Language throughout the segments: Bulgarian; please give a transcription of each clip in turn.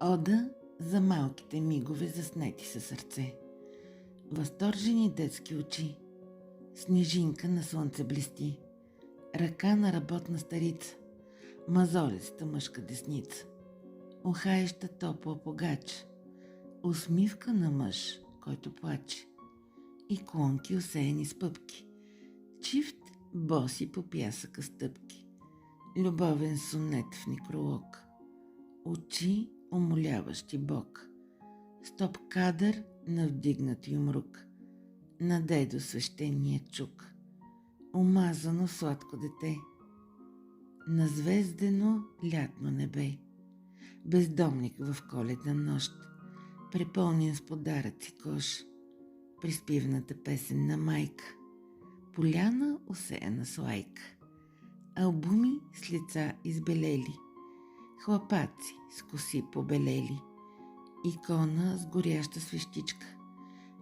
Ода за малките мигове заснети със сърце. Възторжени детски очи. Снежинка на слънце блести. Ръка на работна старица. Мазолиста мъжка десница. Ухаеща топла погач. Усмивка на мъж, който плаче. И клонки усеяни с пъпки. Чифт боси по пясъка стъпки. Любовен сонет в некролог. Очи умоляващи Бог. Стоп кадър на вдигнат юмрук. На дедо свещения чук. Омазано сладко дете. На звездено лятно небе. Бездомник в коледна нощ. Препълнен с подаръци кош. Приспивната песен на майка. Поляна усеяна с лайка. Албуми с лица избелели. Хлапаци с коси побелели. Икона с горяща свещичка.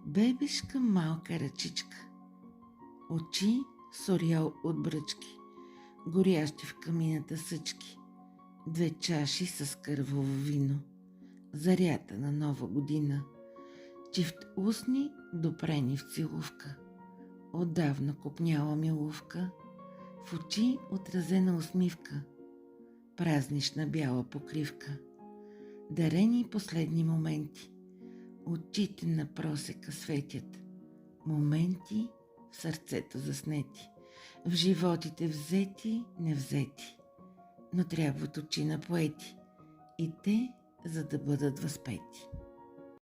Бебешка малка ръчичка. Очи с ореол от бръчки. Горящи в камината съчки. 2 чаши с кърваво вино. Зарята на нова година. Чифт устни допрени в целувка. Отдавна копняла милувка. В очи отразена усмивка. Празнична бяла покривка. Дарени последни моменти. Очите на просека светят. Моменти в сърцето заснети. В животите взети, невзети. Но трябват очи на поети. И те, за да бъдат възпети.